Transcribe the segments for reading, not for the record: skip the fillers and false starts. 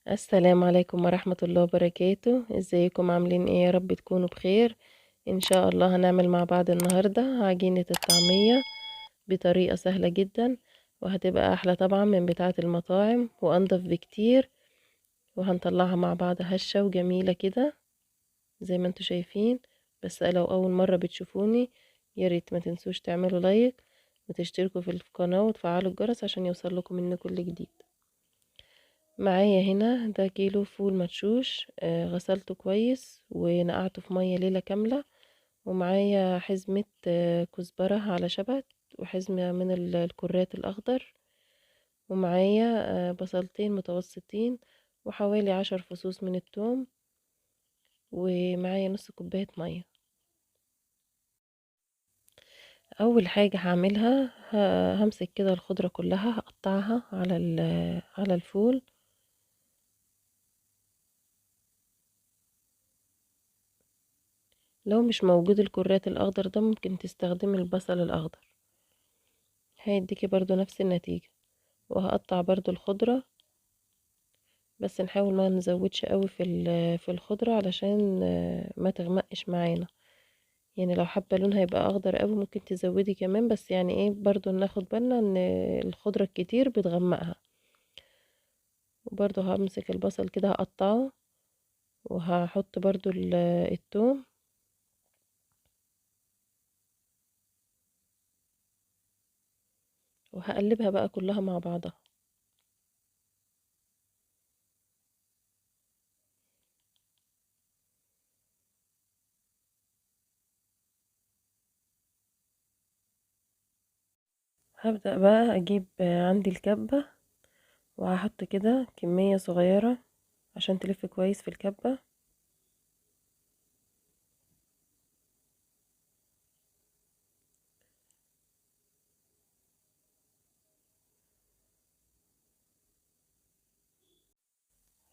السلام عليكم ورحمة الله وبركاته. ازيكم عاملين ايه؟ يا رب تكونوا بخير. ان شاء الله هنعمل مع بعض النهاردة عجينة الطعمية بطريقة سهلة جدا، وهتبقى احلى طبعا من بتاعة المطاعم وانضف بكتير. وهنطلعها مع بعض هشة وجميلة كده زي ما انتوا شايفين. بس لو اول مرة بتشوفوني ياريت ما تنسوش تعملوا لايك وتشتركوا في القناة وتفعلوا الجرس عشان يوصل لكم مني كل جديد. معايا هنا ده كيلو فول مدشوش، غسلته كويس ونقعته في مية ليلة كاملة. ومعايا حزمة كزبرة على شبت، وحزمة من الكرات الأخضر. ومعايا بصلتين متوسطين، وحوالي 10 فصوص من الثوم. ومعايا نص كوباية مية. أول حاجة هعملها همسك كده الخضرة كلها هقطعها على الفول. لو مش موجود الكرات الأخضر ده ممكن تستخدمي البصل الأخضر، هيديكي برضو نفس النتيجة. وهقطع برضو الخضرة، بس نحاول ما نزودش قوي في الخضرة علشان ما تغمقش معانا. يعني لو حابة لونها يبقى اخضر قوي ممكن تزودي كمان، بس يعني ايه برضو ناخد بالنا ان الخضرة الكتير بتغمقها. وبرضو همسك البصل كده هقطعه، وهحط برضو الثوم. وهقلبها بقى كلها مع بعضها. هبدأ بقى اجيب عندي الكبة، وهحط كده كمية صغيرة عشان تلف كويس في الكبة.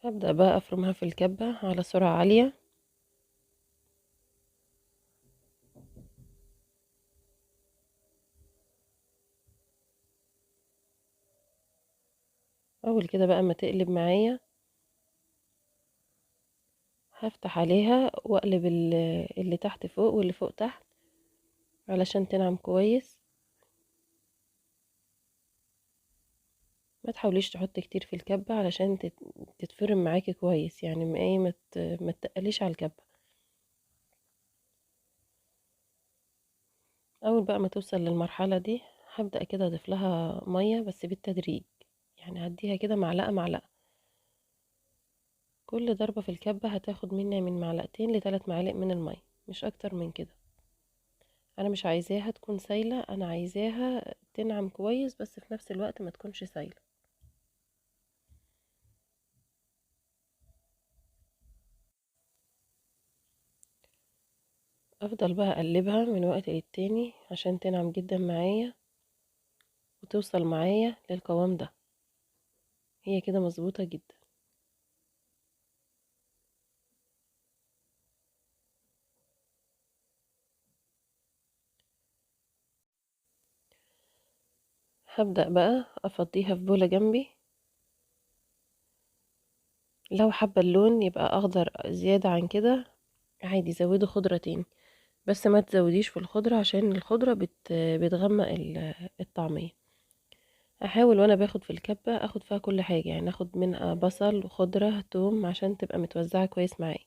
هبدأ بقى افرمها في الكبة على سرعة عالية. اول كده بقى ما تقلب معايا هفتح عليها واقلب اللي تحت فوق واللي فوق تحت علشان تنعم كويس. ما تحاوليش تحطي كتير في الكبة علشان تتفرم معاكي كويس، يعني ما ايه ما تقليش على الكبة. اول بقى ما توصل للمرحلة دي هبدأ كده اضيف لها مية بس بالتدريج. يعني هديها كده معلقة معلقة. كل ضربة في الكبة هتاخد مني من معلقتين لثلاث معالق من المية، مش اكتر من كده. انا مش عايزاها تكون سايلة، انا عايزاها تنعم كويس بس في نفس الوقت ما تكونش سايلة. افضل بقى اقلبها من وقت للتاني عشان تنعم جدا معايا وتوصل معايا للقوام ده. هي كده مظبوطة جدا. هبدأ بقى افضيها في بولة جنبي. لو حابة اللون يبقى اخضر زيادة عن كده عادي زودي خضرة تاني، بس ما تزوديش في الخضرة عشان الخضرة بتغمق الطعمية. احاول وانا باخد في الكبة اخد فيها كل حاجة، يعني اخد منها بصل وخضرة توم عشان تبقى متوزعة كويس معايا.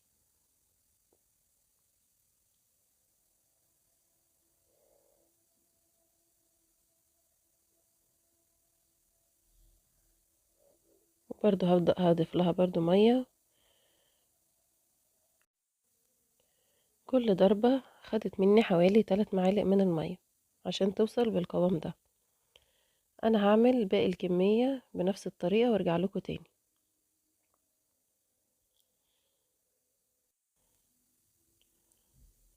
وبرضه هبدأ هضيف لها برضه مية. كل ضربة خدت مني حوالي 3 معالق من المية عشان توصل بالقوام ده. انا هعمل باقي الكمية بنفس الطريقة وارجع لكم تاني.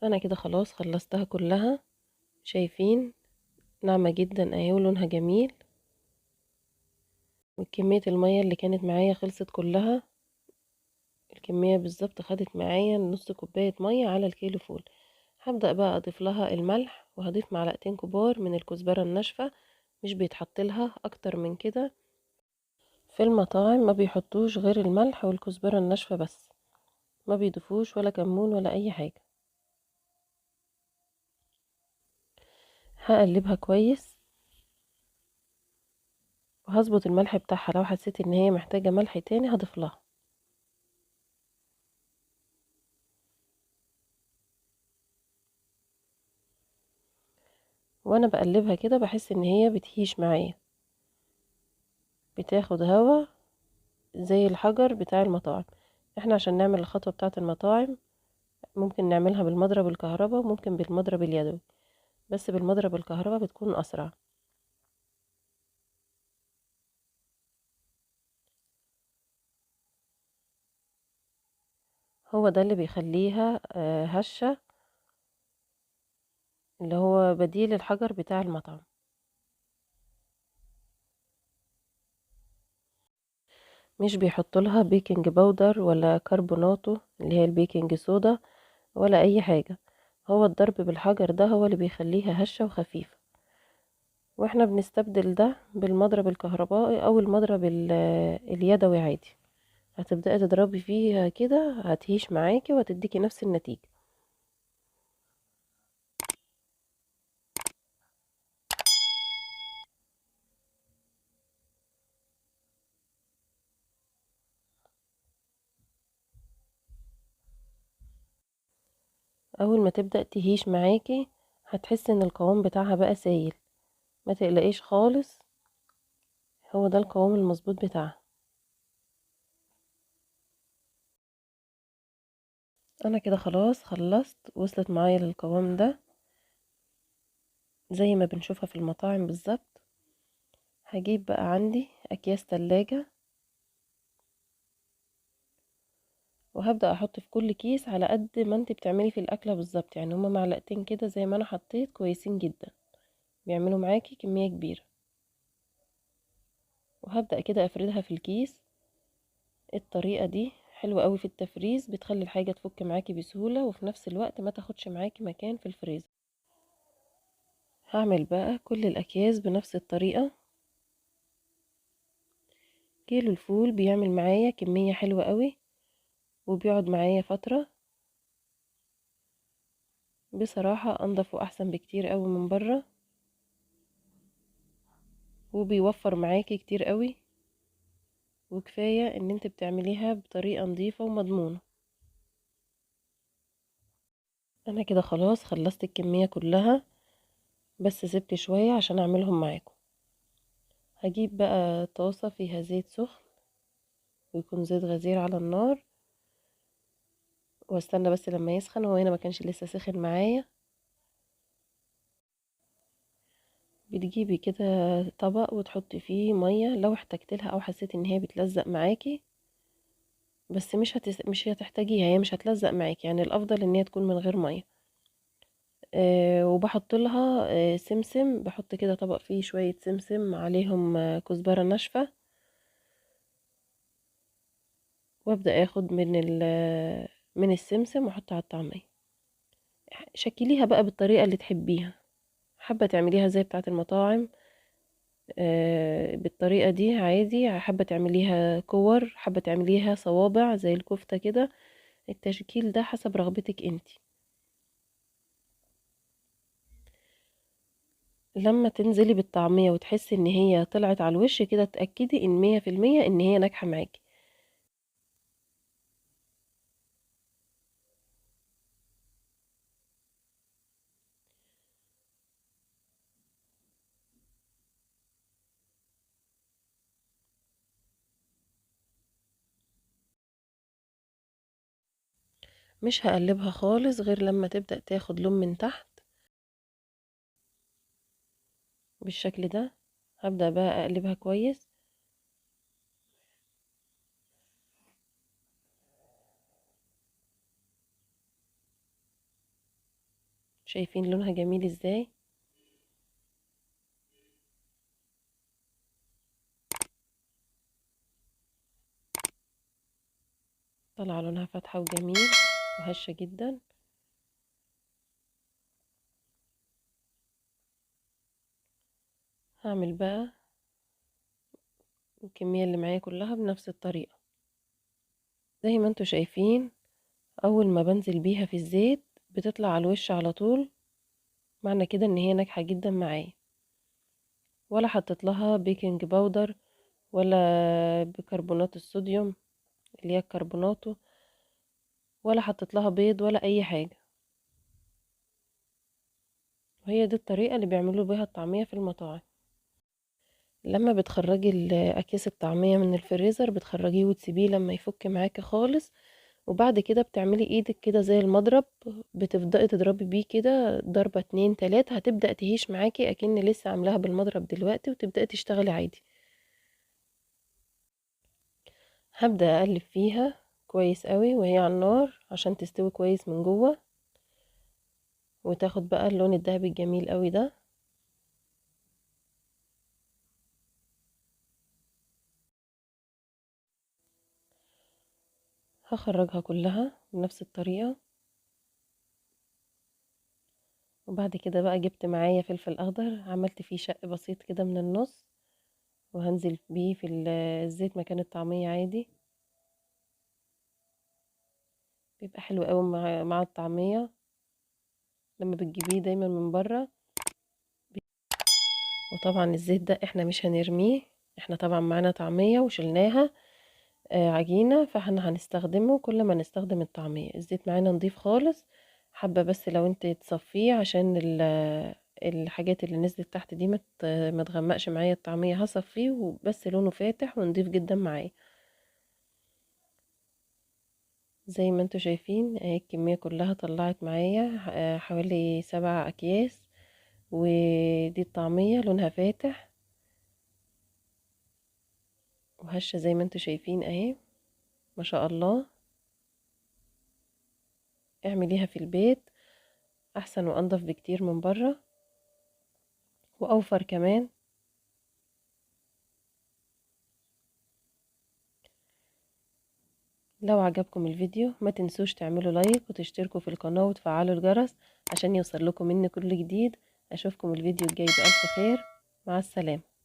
انا كده خلاص خلصتها كلها. شايفين ناعمة جدا اهي ولونها جميل. وكمية المية اللي كانت معايا خلصت كلها. الكمية بالظبط خدت معايا نص كوباية مية على الكيلو فول. هبدأ بقى اضيف لها الملح، وهضيف معلقتين كبار من الكزبرة الناشفة، مش بيتحط لها اكتر من كده. في المطاعم ما بيحطوش غير الملح والكزبرة الناشفة بس، ما بيضيفوش ولا كمون ولا اي حاجة. هقلبها كويس وهظبط الملح بتاعها، لو حسيت ان هي محتاجة ملح تاني هضيف لها. وانا بقلبها كده بحس ان هي بتهيش معايا، بتاخد هوا زي الحجر بتاع المطاعم. احنا عشان نعمل الخطوة بتاعة المطاعم ممكن نعملها بالمضرب الكهرباء وممكن بالمضرب اليدوي، بس بالمضرب الكهرباء بتكون اسرع. هو ده اللي بيخليها هشة، اللي هو بديل الحجر بتاع المطعم. مش بيحط لها بيكنج باودر ولا كربوناتو اللي هي البيكنج صودا ولا اي حاجة. هو الضرب بالحجر ده هو اللي بيخليها هشة وخفيفة، واحنا بنستبدل ده بالمضرب الكهربائي او المضرب اليدوي عادي. هتبدأي تضربي فيها كده هتهيش معاكي وهتديكي نفس النتيجة. اول ما تبدأ تهيش معاكي هتحسي ان القوام بتاعها بقى سايل، ما تقلقيش خالص، هو ده القوام المظبوط بتاعها. انا كده خلاص خلصت، وصلت معايا للقوام ده زي ما بنشوفها في المطاعم بالظبط. هجيب بقى عندي اكياس تلاجة وهبدأ احط في كل كيس على قد ما انت بتعملي في الاكلة بالظبط، يعني هما معلقتين كده زي ما انا حطيت كويسين جدا، بيعملوا معاكي كمية كبيرة. وهبدأ كده افردها في الكيس. الطريقة دي حلوة قوي في التفريز، بتخلي الحاجة تفك معاكي بسهولة وفي نفس الوقت ما تاخدش معاكي مكان في الفريزر. هعمل بقى كل الاكياس بنفس الطريقة. كيلو الفول بيعمل معايا كمية حلوة قوي وبيقعد معايا فترة، بصراحة انضف واحسن بكتير قوي من بره، وبيوفر معاكي كتير قوي، وكفاية ان انت بتعمليها بطريقة نظيفة ومضمونة. انا كده خلاص خلصت الكمية كلها، بس سبت شوية عشان اعملهم معاكم. هجيب بقى طاسة فيها زيت سخن، ويكون زيت غزير على النار، واستنى بس لما يسخن. هو هنا ما كانش لسه سخن معايا. بتجيبي كده طبق وتحطي فيه مية لو احتجت لها او حسيت ان هي بتلزق معاكي، بس مش هتحتاجيها، هي مش هتلزق معاكي، يعني الافضل ان هي تكون من غير مية. وبحط لها سمسم، بحط كده طبق فيه شوية سمسم عليهم كزبرة ناشفة، وابدأ اخد من السمسم واحطه على الطعمية. شكليها بقى بالطريقة اللي تحبيها، حابة تعمليها زي بتاعة المطاعم بالطريقة دي عادي، حابة تعمليها كور، حابة تعمليها صوابع زي الكفتة كده، التشكيل ده حسب رغبتك انتي. لما تنزلي بالطعمية وتحسي ان هي طلعت على الوش كده، تأكدي ان 100% ان هي ناجحة معاكي. مش هقلبها خالص غير لما تبدأ تاخد لون من تحت بالشكل ده. هبدأ بقى اقلبها كويس. شايفين لونها جميل ازاي؟ طلع لونها فاتحة وجميل وهشة جدا. هعمل بقى الكمية اللي معايا كلها بنفس الطريقة. زي ما انتوا شايفين اول ما بنزل بيها في الزيت بتطلع على الوش على طول، معنى كده ان هي ناجحة جدا معايا. ولا حطيت لها بيكنج باودر ولا بيكربونات الصوديوم اللي هي الكربوناتو، ولا حطيت لها بيض ولا اي حاجة. وهي دي الطريقة اللي بيعملوا بيها الطعمية في المطاعم. لما بتخرجي اكياس الطعمية من الفريزر بتخرجيه وتسيبيه لما يفك معاكي خالص، وبعد كده بتعملي ايدك كده زي المضرب، بتبدأي تضربي بيه كده ضربة 2 3، هتبدأ تهيش معاكي اكن لسه عاملاها بالمضرب دلوقتي، وتبدأي تشتغلي عادي. هبدأ اقلب فيها كويس قوي وهي على النار عشان تستوي كويس من جوه، وتاخد بقى اللون الذهبي الجميل قوي ده. هخرجها كلها بنفس الطريقة. وبعد كده بقى جبت معايا فلفل اخضر، عملت فيه شق بسيط كده من النص، وهنزل بيه في الزيت مكان الطعمية عادي. بيبقى حلو قوي مع الطعمية لما بتجيبيه دايما من بره. وطبعا الزيت ده احنا مش هنرميه، احنا طبعا معانا طعمية وشلناها عجينة، فاحنا هنستخدمه كل ما نستخدم الطعمية. الزيت معانا نضيف خالص، حابة بس لو انت تصفيه عشان الحاجات اللي نزلت تحت دي ما تغمقش معايا الطعمية، هصفيه وبس لونه فاتح ونضيف جدا معايا. زي ما انتوا شايفين اهي الكمية كلها طلعت معايا حوالي 7 اكياس، ودي الطعمية لونها فاتح وهشة زي ما انتوا شايفين اهي، ما شاء الله. اعمليها في البيت احسن وانضف بكتير من بره، واوفر كمان. لو عجبكم الفيديو ما تنسوش تعملوا لايك وتشتركوا في القناة وتفعلوا الجرس عشان يوصل لكم مني كل جديد. اشوفكم الفيديو الجاي بألف خير، مع السلامة.